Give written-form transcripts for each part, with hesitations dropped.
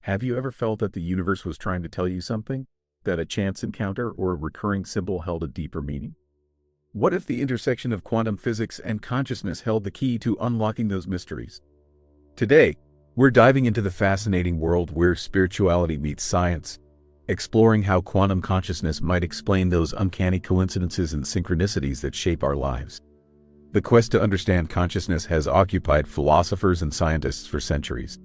Have you ever felt that the universe was trying to tell you something? That a chance encounter or a recurring symbol held a deeper meaning? What if the intersection of quantum physics and consciousness held the key to unlocking those mysteries? Today, we're diving into the fascinating world where spirituality meets science, exploring how quantum consciousness might explain those uncanny coincidences and synchronicities that shape our lives. The quest to understand consciousness has occupied philosophers and scientists for centuries.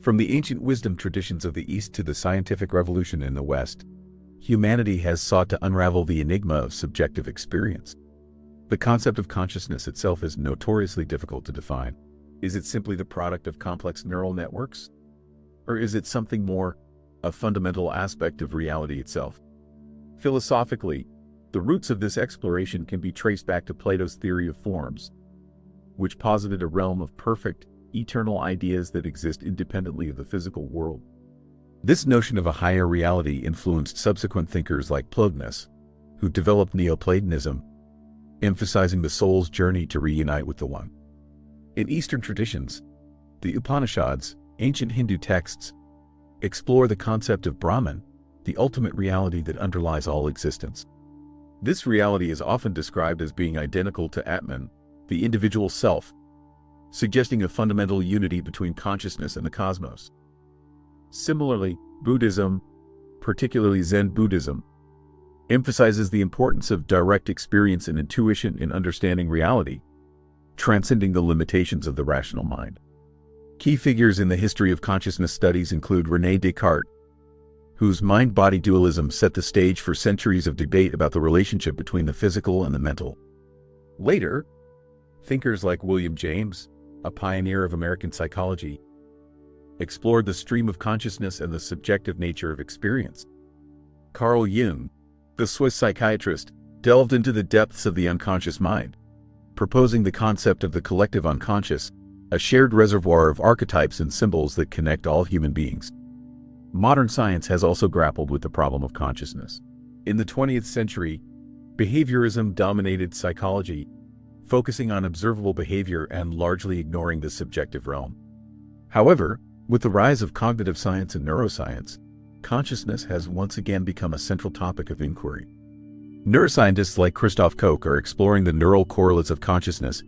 From the ancient wisdom traditions of the East to the scientific revolution in the West, humanity has sought to unravel the enigma of subjective experience. The concept of consciousness itself is notoriously difficult to define. Is it simply the product of complex neural networks? Or is it something more, a fundamental aspect of reality itself? Philosophically, the roots of this exploration can be traced back to Plato's theory of forms, which posited a realm of perfect, eternal ideas that exist independently of the physical world. This notion of a higher reality influenced subsequent thinkers like Plotinus, who developed Neoplatonism, emphasizing the soul's journey to reunite with the One. In Eastern traditions, the Upanishads, ancient Hindu texts, explore the concept of Brahman, the ultimate reality that underlies all existence. This reality is often described as being identical to Atman, the individual self, suggesting a fundamental unity between consciousness and the cosmos. Similarly, Buddhism, particularly Zen Buddhism, emphasizes the importance of direct experience and intuition in understanding reality, transcending the limitations of the rational mind. Key figures in the history of consciousness studies include René Descartes, whose mind-body dualism set the stage for centuries of debate about the relationship between the physical and the mental. Later, thinkers like William James, a pioneer of American psychology, explored the stream of consciousness and the subjective nature of experience. Carl Jung, the Swiss psychiatrist, delved into the depths of the unconscious mind, proposing the concept of the collective unconscious, a shared reservoir of archetypes and symbols that connect all human beings. Modern science has also grappled with the problem of consciousness. In the 20th century, behaviorism dominated psychology, focusing on observable behavior and largely ignoring the subjective realm. However, with the rise of cognitive science and neuroscience, consciousness has once again become a central topic of inquiry. Neuroscientists like Christoph Koch are exploring the neural correlates of consciousness,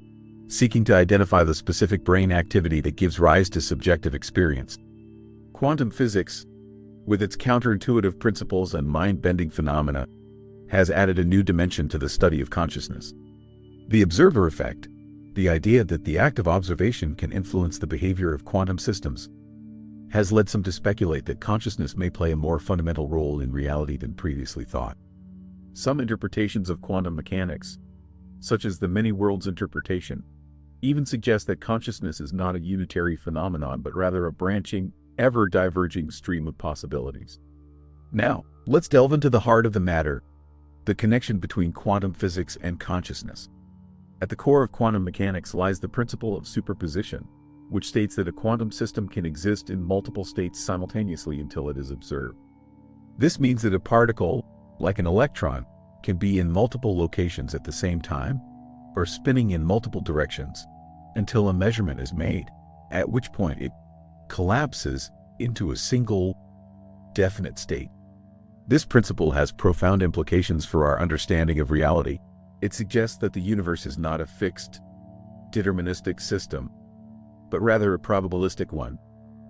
seeking to identify the specific brain activity that gives rise to subjective experience. Quantum physics, with its counterintuitive principles and mind-bending phenomena, has added a new dimension to the study of consciousness. The observer effect, the idea that the act of observation can influence the behavior of quantum systems, has led some to speculate that consciousness may play a more fundamental role in reality than previously thought. Some interpretations of quantum mechanics, such as the many worlds interpretation, even suggest that consciousness is not a unitary phenomenon but rather a branching, ever-diverging stream of possibilities. Now, let's delve into the heart of the matter, the connection between quantum physics and consciousness. At the core of quantum mechanics lies the principle of superposition, which states that a quantum system can exist in multiple states simultaneously until it is observed. This means that a particle, like an electron, can be in multiple locations at the same time, or spinning in multiple directions, until a measurement is made, at which point it collapses into a single, definite state. This principle has profound implications for our understanding of reality. It suggests that the universe is not a fixed, deterministic system, but rather a probabilistic one,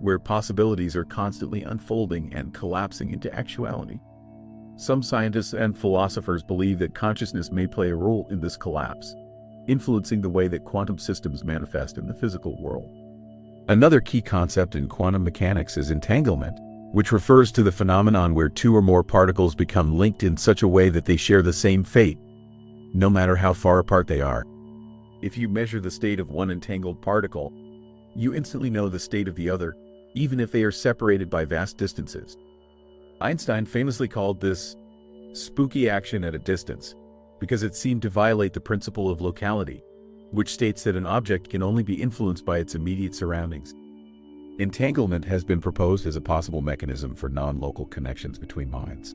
where possibilities are constantly unfolding and collapsing into actuality. Some scientists and philosophers believe that consciousness may play a role in this collapse, influencing the way that quantum systems manifest in the physical world. Another key concept in quantum mechanics is entanglement, which refers to the phenomenon where two or more particles become linked in such a way that they share the same fate, no matter how far apart they are. If you measure the state of one entangled particle, you instantly know the state of the other, even if they are separated by vast distances. Einstein famously called this spooky action at a distance, because it seemed to violate the principle of locality, which states that an object can only be influenced by its immediate surroundings. Entanglement has been proposed as a possible mechanism for non-local connections between minds.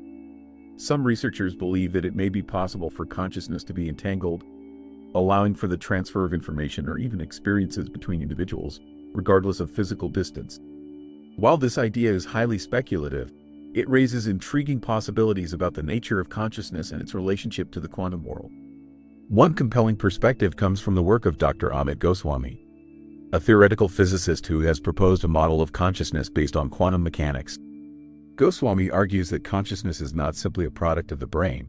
Some researchers believe that it may be possible for consciousness to be entangled, allowing for the transfer of information or even experiences between individuals, regardless of physical distance. While this idea is highly speculative, it raises intriguing possibilities about the nature of consciousness and its relationship to the quantum world. One compelling perspective comes from the work of Dr. Amit Goswami, a theoretical physicist who has proposed a model of consciousness based on quantum mechanics. Goswami argues that consciousness is not simply a product of the brain,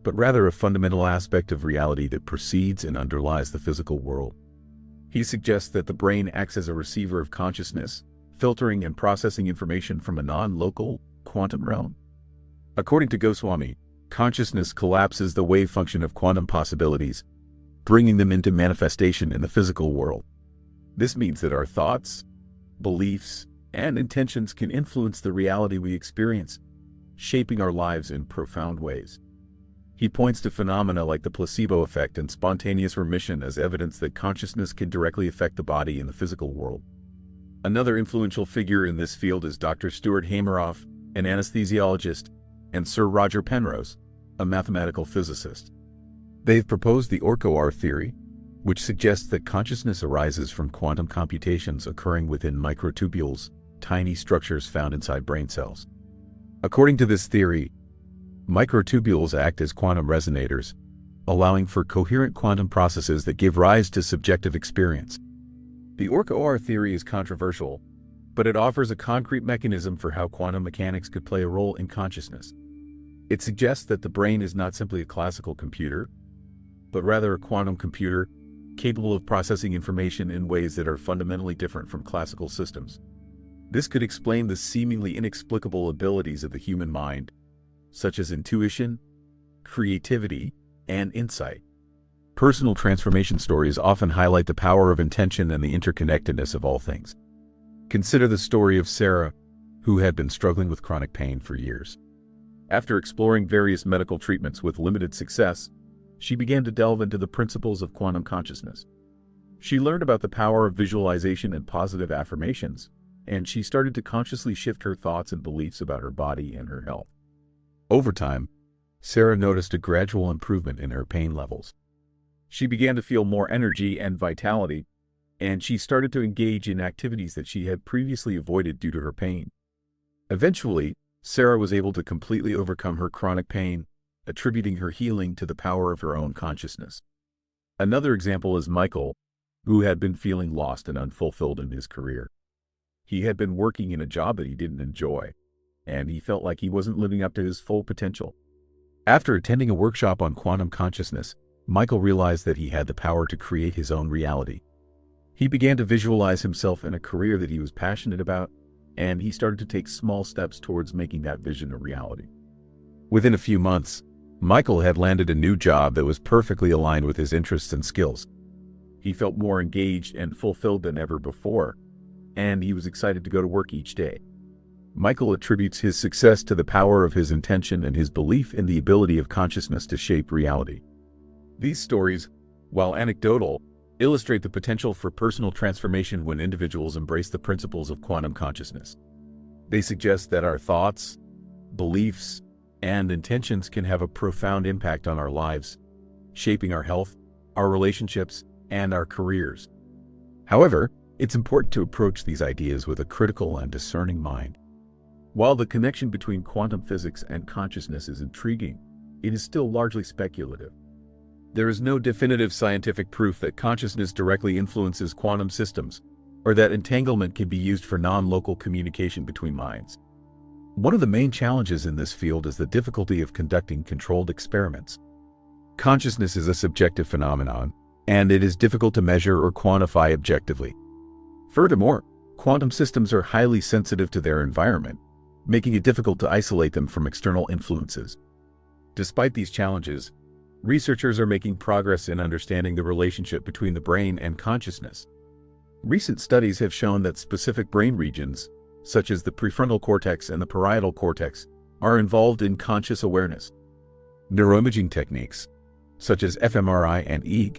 but rather a fundamental aspect of reality that precedes and underlies the physical world. He suggests that the brain acts as a receiver of consciousness, filtering and processing information from a non-local, quantum realm. According to Goswami, consciousness collapses the wave function of quantum possibilities, bringing them into manifestation in the physical world. This means that our thoughts, beliefs, and intentions can influence the reality we experience, shaping our lives in profound ways. He points to phenomena like the placebo effect and spontaneous remission as evidence that consciousness can directly affect the body in the physical world. Another influential figure in this field is Dr. Stuart Hameroff, an anesthesiologist, and Sir Roger Penrose, a mathematical physicist. They've proposed the OR theory, which suggests that consciousness arises from quantum computations occurring within microtubules, tiny structures found inside brain cells. According to this theory, microtubules act as quantum resonators, allowing for coherent quantum processes that give rise to subjective experience. The OR theory is controversial, but it offers a concrete mechanism for how quantum mechanics could play a role in consciousness. It suggests that the brain is not simply a classical computer, but rather a quantum computer capable of processing information in ways that are fundamentally different from classical systems. This could explain the seemingly inexplicable abilities of the human mind, such as intuition, creativity, and insight. Personal transformation stories often highlight the power of intention and the interconnectedness of all things. Consider the story of Sarah, who had been struggling with chronic pain for years. After exploring various medical treatments with limited success, she began to delve into the principles of quantum consciousness. She learned about the power of visualization and positive affirmations, and she started to consciously shift her thoughts and beliefs about her body and her health. Over time, Sarah noticed a gradual improvement in her pain levels. She began to feel more energy and vitality, and she started to engage in activities that she had previously avoided due to her pain. Eventually, Sarah was able to completely overcome her chronic pain, attributing her healing to the power of her own consciousness. Another example is Michael, who had been feeling lost and unfulfilled in his career. He had been working in a job that he didn't enjoy, and he felt like he wasn't living up to his full potential. After attending a workshop on quantum consciousness, Michael realized that he had the power to create his own reality. He began to visualize himself in a career that he was passionate about, and he started to take small steps towards making that vision a reality. Within a few months, Michael had landed a new job that was perfectly aligned with his interests and skills. He felt more engaged and fulfilled than ever before, and he was excited to go to work each day. Michael attributes his success to the power of his intention and his belief in the ability of consciousness to shape reality. These stories, while anecdotal, illustrate the potential for personal transformation when individuals embrace the principles of quantum consciousness. They suggest that our thoughts, beliefs, and intentions can have a profound impact on our lives, shaping our health, our relationships, and our careers. However, it's important to approach these ideas with a critical and discerning mind. While the connection between quantum physics and consciousness is intriguing, it is still largely speculative. There is no definitive scientific proof that consciousness directly influences quantum systems, or that entanglement can be used for non-local communication between minds. One of the main challenges in this field is the difficulty of conducting controlled experiments. Consciousness is a subjective phenomenon, and it is difficult to measure or quantify objectively. Furthermore, quantum systems are highly sensitive to their environment, making it difficult to isolate them from external influences. Despite these challenges, researchers are making progress in understanding the relationship between the brain and consciousness. Recent studies have shown that specific brain regions, such as the prefrontal cortex and the parietal cortex, are involved in conscious awareness. Neuroimaging techniques, such as fMRI and EEG,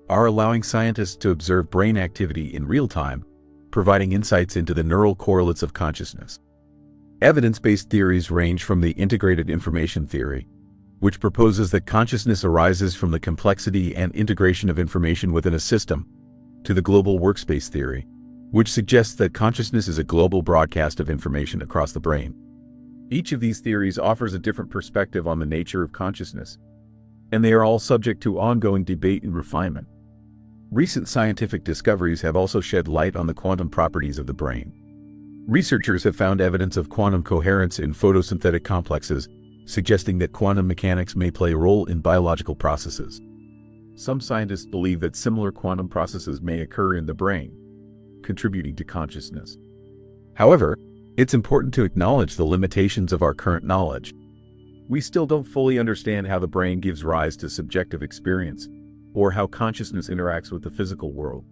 are allowing scientists to observe brain activity in real time, providing insights into the neural correlates of consciousness. Evidence-based theories range from the integrated information theory, which proposes that consciousness arises from the complexity and integration of information within a system, to the global workspace theory, which suggests that consciousness is a global broadcast of information across the brain. Each of these theories offers a different perspective on the nature of consciousness, and they are all subject to ongoing debate and refinement. Recent scientific discoveries have also shed light on the quantum properties of the brain. Researchers have found evidence of quantum coherence in photosynthetic complexes, suggesting that quantum mechanics may play a role in biological processes. Some scientists believe that similar quantum processes may occur in the brain, contributing to consciousness. However, it's important to acknowledge the limitations of our current knowledge. We still don't fully understand how the brain gives rise to subjective experience, or how consciousness interacts with the physical world.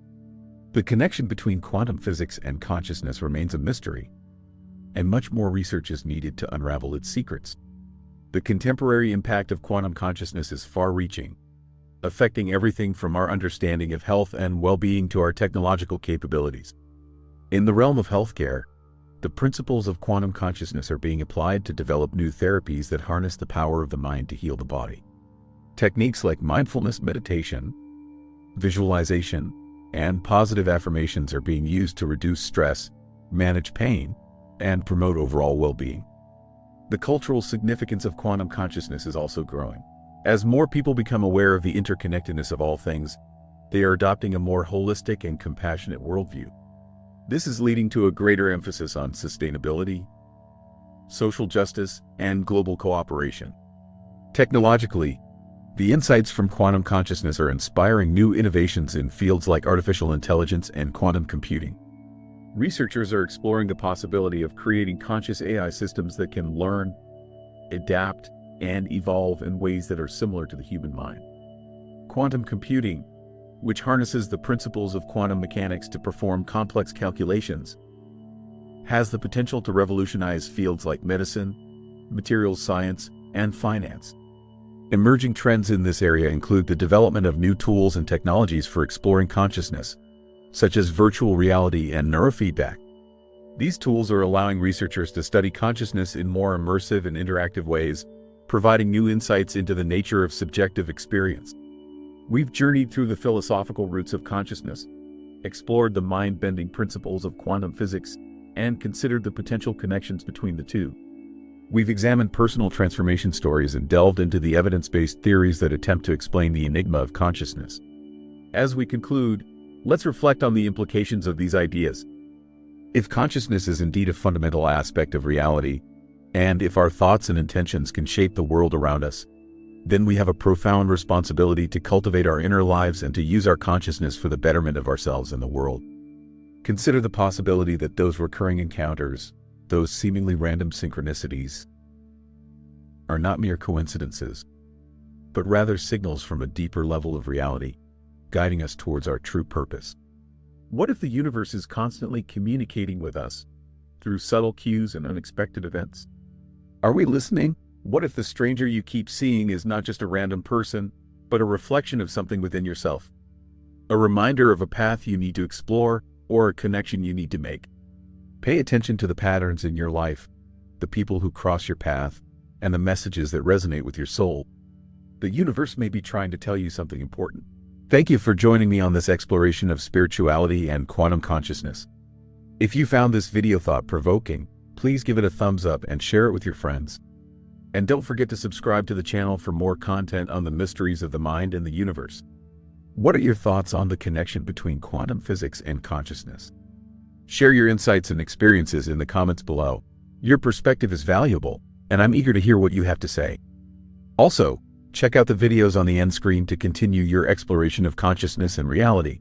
The connection between quantum physics and consciousness remains a mystery, and much more research is needed to unravel its secrets. The contemporary impact of quantum consciousness is far-reaching, affecting everything from our understanding of health and well-being to our technological capabilities. In the realm of healthcare, the principles of quantum consciousness are being applied to develop new therapies that harness the power of the mind to heal the body. Techniques like mindfulness meditation, visualization, and positive affirmations are being used to reduce stress, manage pain, and promote overall well-being. The cultural significance of quantum consciousness is also growing. As more people become aware of the interconnectedness of all things, they are adopting a more holistic and compassionate worldview. This is leading to a greater emphasis on sustainability, social justice, and global cooperation. Technologically, the insights from quantum consciousness are inspiring new innovations in fields like artificial intelligence and quantum computing. Researchers are exploring the possibility of creating conscious AI systems that can learn, adapt, and evolve in ways that are similar to the human mind. Quantum computing, which harnesses the principles of quantum mechanics to perform complex calculations, has the potential to revolutionize fields like medicine, materials science, and finance. Emerging trends in this area include the development of new tools and technologies for exploring consciousness, such as virtual reality and neurofeedback. These tools are allowing researchers to study consciousness in more immersive and interactive ways, providing new insights into the nature of subjective experience. We've journeyed through the philosophical roots of consciousness, explored the mind-bending principles of quantum physics, and considered the potential connections between the two. We've examined personal transformation stories and delved into the evidence-based theories that attempt to explain the enigma of consciousness. As we conclude, let's reflect on the implications of these ideas. If consciousness is indeed a fundamental aspect of reality, and if our thoughts and intentions can shape the world around us, then we have a profound responsibility to cultivate our inner lives and to use our consciousness for the betterment of ourselves and the world. Consider the possibility that those recurring encounters, those seemingly random synchronicities, are not mere coincidences, but rather signals from a deeper level of reality, guiding us towards our true purpose. What if the universe is constantly communicating with us through subtle cues and unexpected events? Are we listening? What if the stranger you keep seeing is not just a random person, but a reflection of something within yourself? A reminder of a path you need to explore or a connection you need to make. Pay attention to the patterns in your life, the people who cross your path, and the messages that resonate with your soul. The universe may be trying to tell you something important. Thank you for joining me on this exploration of spirituality and quantum consciousness. If you found this video thought-provoking, please give it a thumbs up and share it with your friends. And don't forget to subscribe to the channel for more content on the mysteries of the mind and the universe. What are your thoughts on the connection between quantum physics and consciousness? Share your insights and experiences in the comments below. Your perspective is valuable, and I'm eager to hear what you have to say. Also, check out the videos on the end screen to continue your exploration of consciousness and reality.